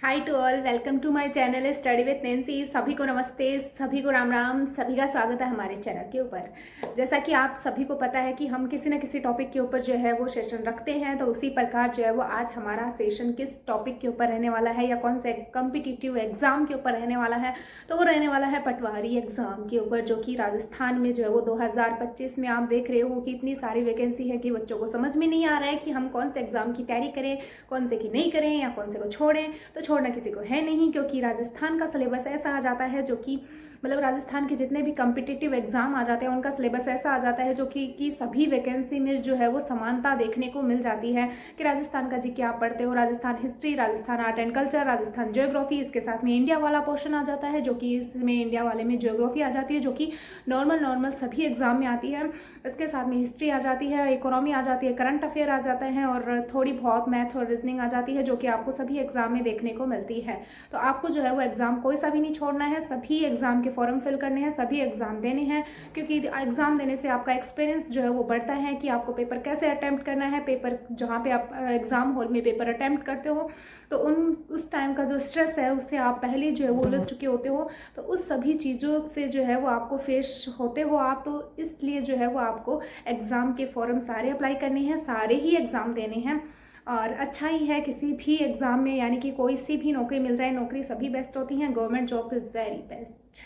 Hi to all, welcome to my channel study with Nancy. सभी को नमस्ते, सभी को राम राम, सभी का स्वागत है हमारे चैनल के ऊपर। जैसा कि आप सभी को पता है कि हम किसी न किसी टॉपिक के ऊपर जो है वो सेशन रखते हैं, तो उसी प्रकार जो है वो आज हमारा सेशन किस टॉपिक के ऊपर रहने वाला है या कौन से कॉम्पिटिटिव एग्जाम के ऊपर रहने वाला है, तो वो रहने वाला है पटवारी एग्जाम के ऊपर, जो कि राजस्थान में जो है वो 2025 में आप देख रहे हो कि इतनी सारी वैकेंसी है कि बच्चों को समझ में नहीं आ रहा है कि हम कौन से एग्जाम की तैयारी करें, कौन से की नहीं करें या कौन से को छोड़ें। तो छोड़ना किसी को है नहीं, क्योंकि राजस्थान का सिलेबस ऐसा आ जाता है जो कि मतलब राजस्थान के जितने भी कॉम्पिटिटिव एग्जाम आ जाते हैं उनका सिलेबस ऐसा आ जाता है जो कि सभी वैकेंसी में जो है वो समानता देखने को मिल जाती है कि राजस्थान का जीके आप पढ़ते हो, Rajasthan history, Rajasthan art and culture, Rajasthan geography, इसके साथ में इंडिया वाला पोर्शन आ जाता है जो कि इसमें इंडिया वाले में ज्योग्राफी आ जाती है जो कि नॉर्मल सभी एग्जाम में आती है। इसके साथ में हिस्ट्री आ जाती है, इकोनॉमी आ जाती है, करंट अफेयर आ जाता है और थोड़ी बहुत मैथ और रीजनिंग आ जाती है जो कि आपको सभी एग्जाम में देखने को मिलती है। तो आपको जो है वो एग्जाम कोई सा भी नहीं छोड़ना है, सभी एग्जाम के फॉर्म फिल करने हैं, सभी एग्जाम देने हैं, क्योंकि एग्जाम देने से आपका एक्सपीरियंस जो है वो बढ़ता है कि आपको पेपर कैसे अटेम्प्ट करना है। पेपर जहाँ पे आप एग्जाम हॉल में पेपर अटेम्प्ट करते हो तो उस टाइम का जो स्ट्रेस है उससे आप पहले जो है वो उलझ चुके होते हो, तो उस सभी चीज़ों से जो है वो आपको फेस होते हो आप, तो इसलिए जो है वो आपको एग्ज़ाम के फॉर्म सारे अप्लाई करने हैं, सारे ही एग्ज़ाम देने हैं। और अच्छा ही है किसी भी एग्ज़ाम में, यानी कि कोई सी भी नौकरी मिल जाए, नौकरी सभी बेस्ट होती हैं, government job is very best.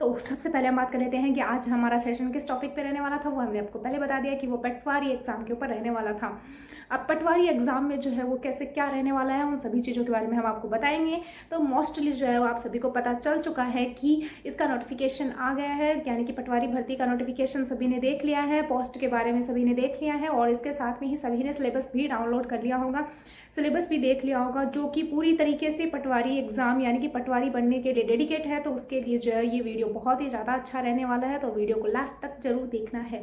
तो सबसे पहले हम बात कर लेते हैं कि आज हमारा सेशन किस टॉपिक पे रहने वाला था। वो हमने आपको पहले बता दिया कि वो पटवारी एग्जाम के ऊपर रहने वाला था। अब पटवारी एग्जाम में जो है वो कैसे क्या रहने वाला है, उन सभी चीज़ों के बारे में हम आपको बताएंगे। तो मोस्टली जो है वो आप सभी को पता चल चुका है कि इसका नोटिफिकेशन आ गया है, यानी कि पटवारी भर्ती का नोटिफिकेशन सभी ने देख लिया है, पोस्ट के बारे में सभी ने देख लिया है और इसके साथ में ही सभी ने सिलेबस भी डाउनलोड कर लिया होगा, सिलेबस भी देख लिया होगा, जो कि पूरी तरीके से पटवारी एग्जाम यानी कि पटवारी बनने के लिए डेडिकेट है। तो उसके लिए जो है ये वीडियो बहुत ही ज़्यादा अच्छा रहने वाला है, तो वीडियो को लास्ट तक जरूर देखना है।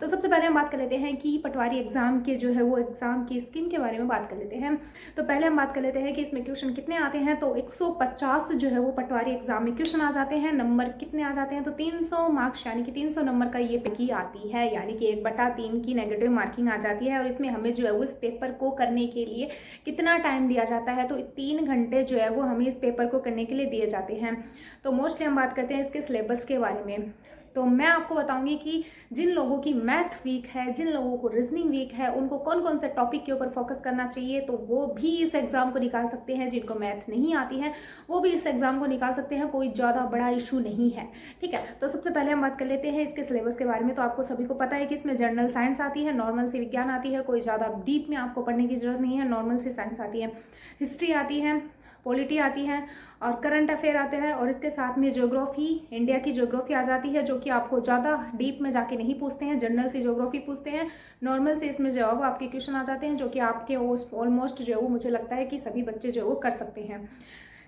तो सबसे पहले हम बात कर लेते हैं कि पटवारी एग्जाम के जो है वो एग्जाम की स्कीम के बारे में बात कर लेते हैं। तो पहले हम बात कर लेते हैं कि इसमें क्वेश्चन कितने आते हैं। तो 150 जो है वो पटवारी एग्जाम में क्वेश्चन आ जाते हैं। नंबर कितने आ जाते हैं, तो 300 मार्क्स यानी कि 300 नंबर का ये की आती है, यानी कि 1/3 की नेगेटिव मार्किंग आ जाती है। और इसमें हमें जो है वो इस पेपर को करने के लिए कितना टाइम दिया जाता है, तो 3 घंटे जो है वो हमें इस पेपर को करने के लिए दिए जाते हैं। तो मोस्टली हम बात करते हैं इसके सिलेबस के बारे में। तो मैं आपको बताऊंगी कि जिन लोगों की मैथ वीक है, जिन लोगों को रीजनिंग वीक है, उनको कौन कौन से टॉपिक के ऊपर फोकस करना चाहिए, तो वो भी इस एग्जाम को निकाल सकते हैं। जिनको मैथ नहीं आती है वो भी इस एग्जाम को निकाल सकते हैं, कोई ज़्यादा बड़ा इशू नहीं है। ठीक है, तो सबसे पहले हम बात कर लेते हैं इसके सिलेबस के बारे में। तो आपको सभी को पता है कि इसमें जनरल साइंस आती है, नॉर्मल सी विज्ञान आती है, कोई ज़्यादा डीप में आपको पढ़ने की जरूरत नहीं है, नॉर्मल सी साइंस आती है, हिस्ट्री आती है, पॉलिटी आती है और करंट अफेयर आते हैं। और इसके साथ में ज्योग्राफी, इंडिया की ज्योग्राफी आ जाती है, जो कि आपको ज़्यादा डीप में जाके नहीं पूछते हैं, जनरल से ज्योग्राफी पूछते हैं। नॉर्मल से इसमें जो है वो आपके क्वेश्चन आ जाते हैं, जो कि आपके ऑलमोस्ट जो है वो मुझे लगता है कि सभी बच्चे जो है वो कर सकते हैं।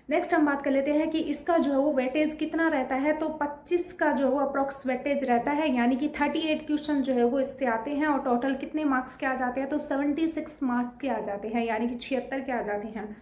नेक्स्ट हम बात कर लेते हैं कि इसका जो है वो वेटेज कितना रहता है। तो 25 का जो है वो अप्रोक्स वेटेज रहता है, यानी कि 38 क्वेश्चन जो है वो इससे आते हैं और टोटल कितने मार्क्स के आ जाते हैं, तो 76 मार्क्स के आ जाते हैं, यानी कि 76 के आ जाते हैं।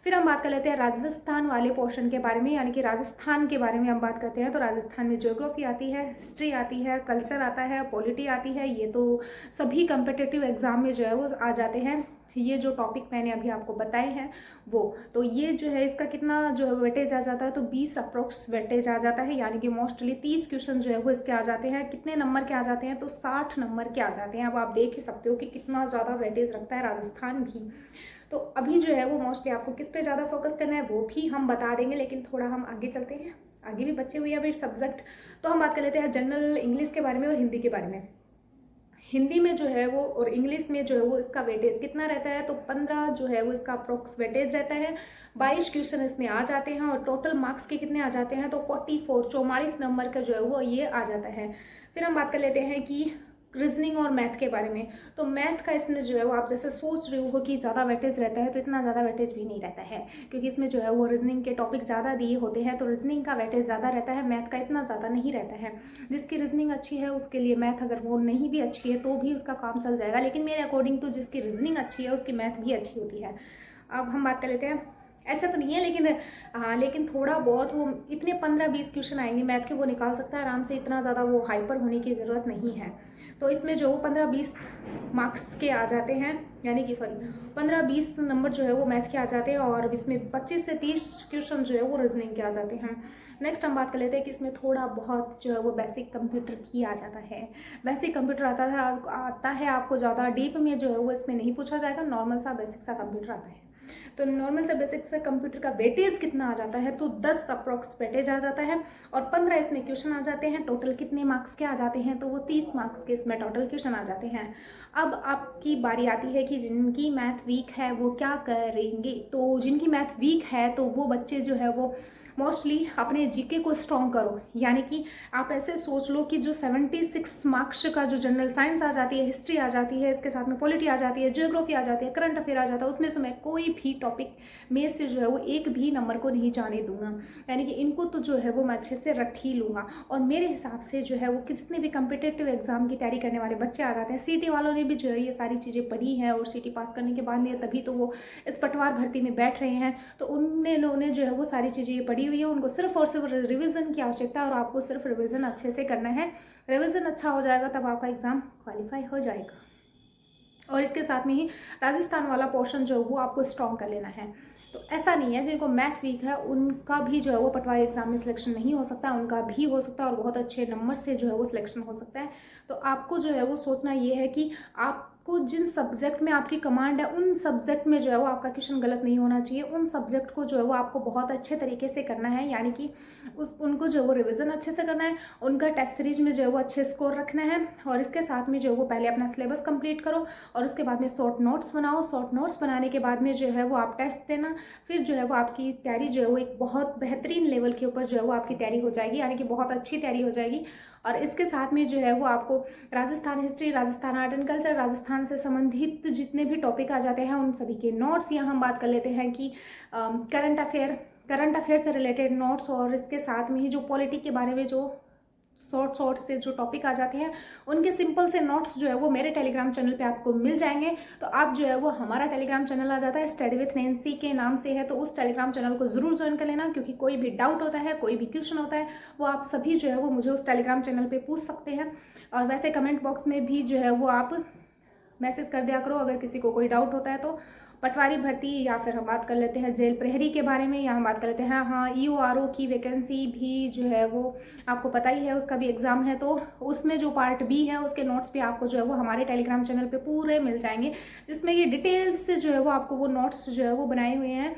फिर हम बात कर लेते हैं राजस्थान वाले पोर्शन के बारे में, यानी कि राजस्थान के बारे में हम बात करते हैं। तो राजस्थान में ज्योग्राफी आती है, हिस्ट्री आती है, कल्चर आता है, पॉलिटी आती है। ये तो सभी कम्पिटिटिव एग्जाम में जो है वो आ जाते हैं। ये जो टॉपिक मैंने अभी आपको बताए हैं वो, तो ये जो है इसका कितना जो है वेटेज आ जाता है, तो 20 अप्रोक्स वेटेज आ जाता है, यानी कि मोस्टली 30 क्वेश्चन जो है वो इसके आ जाते हैं। कितने नंबर के आ जाते हैं, तो 60 नंबर के आ जाते हैं। अब आप देख ही सकते हो कि कितना ज़्यादा वेटेज रखता है राजस्थान भी। तो अभी जो है वो मोस्टली आपको किस पे ज़्यादा फोकस करना है वो भी हम बता देंगे, लेकिन थोड़ा हम आगे चलते हैं, आगे भी बचे हुए हैं अभी सब्जेक्ट। तो हम बात कर लेते हैं जनरल इंग्लिश के बारे में और हिंदी के बारे में। हिंदी में जो है वो और इंग्लिश में जो है वो इसका वेटेज कितना रहता है, तो 15 जो है वो इसका अप्रोक्स वेटेज रहता है। 22 क्वेश्चन इसमें आ जाते हैं और टोटल मार्क्स के कितने आ जाते हैं, तो 44 नंबर का जो है वो ये आ जाता है। फिर हम बात कर लेते हैं कि रीजनिंग और मैथ के बारे में। तो मैथ का इसमें जो है वो आप जैसे सोच रहे हो कि ज़्यादा वेटेज रहता है, तो इतना ज़्यादा वेटेज भी नहीं रहता है, क्योंकि इसमें जो है वो रीजनिंग के टॉपिक ज़्यादा दिए होते हैं, तो रीजनिंग का वेटेज ज़्यादा रहता है, मैथ का इतना ज़्यादा नहीं रहता है। जिसकी रीजनिंग अच्छी है उसके लिए मैथ, अगर वो नहीं भी अच्छी है तो भी उसका काम चल जाएगा, लेकिन मेरे अकॉर्डिंग तो जिसकी रीजनिंग अच्छी है उसकी मैथ भी अच्छी होती है। अब हम बात कर लेते हैं, ऐसा तो नहीं है लेकिन हाँ, लेकिन थोड़ा बहुत वो इतने 15-20 क्वेश्चन आएंगे मैथ के, वो निकाल सकता है आराम से, इतना ज़्यादा वो हाइपर होने की ज़रूरत नहीं है। तो इसमें जो 15-20 मार्क्स के आ जाते हैं, यानी कि 15-20 नंबर जो है वो मैथ के आ जाते हैं, और इसमें 25 से 30 क्वेश्चन जो है वो रीजनिंग के आ जाते हैं। नेक्स्ट हम बात कर लेते हैं कि इसमें थोड़ा बहुत जो है वो बेसिक कंप्यूटर भी आ जाता है। बेसिक कंप्यूटर आता है आपको, ज़्यादा डीप में जो है वो इसमें नहीं पूछा जाएगा, नॉर्मल सा बेसिक सा कंप्यूटर आता है। तो नॉर्मल से बेसिक से कंप्यूटर का वेटेज कितना आ जाता है, तो 10 अप्रॉक्स वेटेज आ जाता है, और 15 इसमें क्वेश्चन आ जाते हैं। टोटल कितने मार्क्स के आ जाते हैं, तो वो 30 मार्क्स के इसमें टोटल क्वेश्चन आ जाते हैं। अब आपकी बारी आती है कि जिनकी मैथ वीक है वो क्या करेंगे। तो जिनकी मैथ वीक है तो वो बच्चे जो है वो मोस्टली अपने जीके को स्ट्रॉन्ग करो, यानी कि आप ऐसे सोच लो कि जो 76 मार्क्स का जो जनरल साइंस आ जाती है, हिस्ट्री आ जाती है, इसके साथ में पॉलिटी आ जाती है, जियोग्राफी आ जाती है, करंट अफेयर आ जाता है, उसमें तो मैं कोई भी टॉपिक में से जो है वो एक भी नंबर को नहीं जाने दूंगा, यानी कि इनको तो जो है वो मैं अच्छे से रख ही लूँगा। और मेरे हिसाब से जो है वो जितने भी कम्पिटेटिव एग्जाम की तैयारी करने वाले बच्चे आ जाते हैं, सीटी वालों ने भी जो है ये सारी चीज़ें पढ़ी हैं, और सीटी पास करने के बाद में तभी तो वो इस पटवार भर्ती में बैठ रहे हैं। तो उन्होंने जो है वो सारी चीज़ें ये पढ़ी हुई है, उनको सिर्फ और सिर्फ रिवीजन की आवश्यकता है, और आपको सिर्फ रिवीजन अच्छे से करना है। रिवीजन अच्छा हो जाएगा तब आपका एग्ज़ाम क्वालिफाई हो जाएगा। और इसके साथ में ही राजस्थान वाला पोर्शन जो वो आपको स्ट्रॉन्ग कर लेना है। तो ऐसा नहीं है जिनको मैथ वीक है उनका भी जो है वो पटवारी एग्जाम में सिलेक्शन नहीं हो सकता, उनका भी हो सकता है, और बहुत अच्छे नंबर से जो है वो सिलेक्शन हो सकता है। तो आपको जो है वो सोचना ये है कि आपको जिन सब्जेक्ट में आपकी कमांड है उन सब्जेक्ट में जो है वो आपका क्वेश्चन गलत नहीं होना चाहिए, उन सब्जेक्ट को जो है वो आपको बहुत अच्छे तरीके से करना है, यानी कि उनको जो है वो रिविज़न अच्छे से करना है, उनका टेस्ट सीरीज में जो है वो अच्छे स्कोर रखना है, और इसके साथ में जो है वो पहले अपना सिलेबस कंप्लीट करो, और उसके बाद में शॉर्ट नोट्स बनाओ। शॉर्ट नोट्स बनाने के बाद में जो है वो आप टेस्ट देना, फिर जो है वो आपकी तैयारी जो है वो एक बहुत बेहतरीन लेवल के ऊपर जो है वो आपकी तैयारी हो जाएगी, यानी कि बहुत अच्छी तैयारी हो जाएगी। और इसके साथ में जो है वो आपको Rajasthan history, Rajasthan art and culture, Rajasthan से संबंधित जितने भी टॉपिक आ जाते हैं उन सभी के नोट्स, यहाँ हम बात कर लेते हैं कि करंट अफेयर से रिलेटेड नोट्स, और इसके साथ में ही जो पॉलिटी के बारे में जो शॉर्ट से जो टॉपिक आ जाते हैं उनके सिंपल से नोट्स जो है वो मेरे टेलीग्राम चैनल पे आपको मिल जाएंगे। तो आप जो है वो, हमारा टेलीग्राम चैनल आ जाता है स्टडी विथ नैंसी के नाम से है, तो उस टेलीग्राम चैनल को जरूर ज्वाइन कर लेना, क्योंकि कोई भी डाउट होता है, कोई भी क्वेश्चन होता है, वो आप सभी जो है वो मुझे उस टेलीग्राम चैनल पर पूछ सकते हैं। और वैसे कमेंट बॉक्स में भी जो है वो आप मैसेज कर दिया करो अगर किसी को कोई डाउट होता है। तो पटवारी भर्ती, या फिर हम बात कर लेते हैं जेल प्रहरी के बारे में, या हम बात कर लेते हैं हाँ EORO की वैकेंसी भी जो है वो आपको पता ही है, उसका भी एग्जाम है, तो उसमें जो पार्ट बी है उसके नोट्स भी आपको जो है वो हमारे टेलीग्राम चैनल पे पूरे मिल जाएंगे, जिसमें ये डिटेल्स से जो है वो आपको वो नोट्स जो है वो बनाए हुए हैं।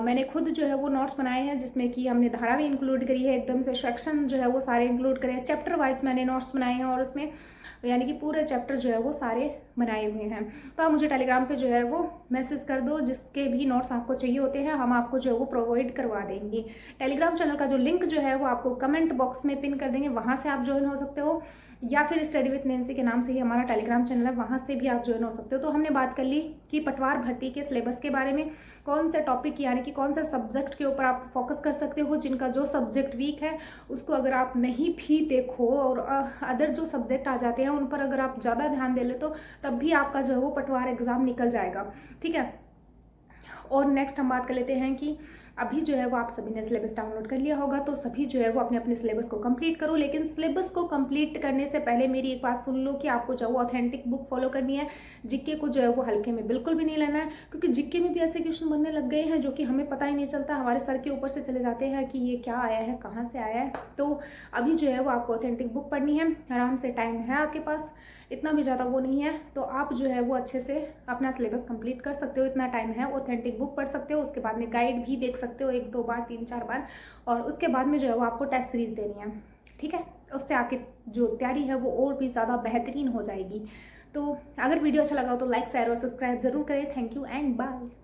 मैंने खुद जो है वो नोट्स बनाए हैं, जिसमें कि हमने धारा भी इंक्लूड करी है, एकदम से सेक्शन जो है वो सारे इंक्लूड करे हैं, चैप्टर वाइज मैंने नोट्स बनाए हैं, और उसमें यानी कि पूरे चैप्टर जो है वो सारे बनाए हुए हैं। तो आप मुझे टेलीग्राम पे जो है वो मैसेज कर दो, जिसके भी नोट्स आपको चाहिए होते हैं हम आपको जो है वो प्रोवाइड करवा देंगे। टेलीग्राम चैनल का जो लिंक जो है वो आपको कमेंट बॉक्स में पिन कर देंगे, वहाँ से आप ज्वाइन हो सकते हो, या फिर स्टडी विथ नैंसी के नाम से ही हमारा टेलीग्राम चैनल है, वहाँ से भी आप ज्वाइन हो सकते हो। तो हमने बात कर ली कि पटवार भर्ती के सिलेबस के बारे में, कौन से टॉपिक यानी कि कौन से सब्जेक्ट के ऊपर आप फोकस कर सकते हो, जिनका जो सब्जेक्ट वीक है उसको अगर आप नहीं भी देखो और अदर जो सब्जेक्ट आ जाते हैं उन पर अगर आप ज़्यादा ध्यान दे ले तो तब भी आपका जो है वो पटवार एग्ज़ाम निकल जाएगा, ठीक है। और नेक्स्ट हम बात कर लेते हैं कि अभी जो है वो आप सभी ने सिलेबस डाउनलोड कर लिया होगा, तो सभी जो है वो अपने अपने सिलेबस को कंप्लीट करो। लेकिन सिलेबस को कंप्लीट करने से पहले मेरी एक बात सुन लो कि आपको जो है वो ऑथेंटिक बुक फॉलो करनी है। जीके को जो है वो हल्के में बिल्कुल भी नहीं लेना है, क्योंकि जीके में भी ऐसे क्वेश्चन बनने लग गए हैं जो कि हमें पता ही नहीं चलता, हमारे सर के ऊपर से चले जाते हैं कि ये क्या आया है, कहाँ से आया है। तो अभी जो है वो आपको ऑथेंटिक बुक पढ़नी है, आराम से टाइम है आपके पास, इतना भी ज़्यादा वो नहीं है, तो आप जो है वो अच्छे से अपना सिलेबस कंप्लीट कर सकते हो, इतना टाइम है। ऑथेंटिक बुक पढ़ सकते हो, उसके बाद में गाइड भी देख सकते हो 1-2 बार 3-4 बार, और उसके बाद में जो है वो आपको टेस्ट सीरीज देनी है, ठीक है। उससे आपकी जो तैयारी है वो और भी ज़्यादा बेहतरीन हो जाएगी। तो अगर वीडियो अच्छा लगा हो तो लाइक शेयर और सब्सक्राइब जरूर करें। Thank you and bye.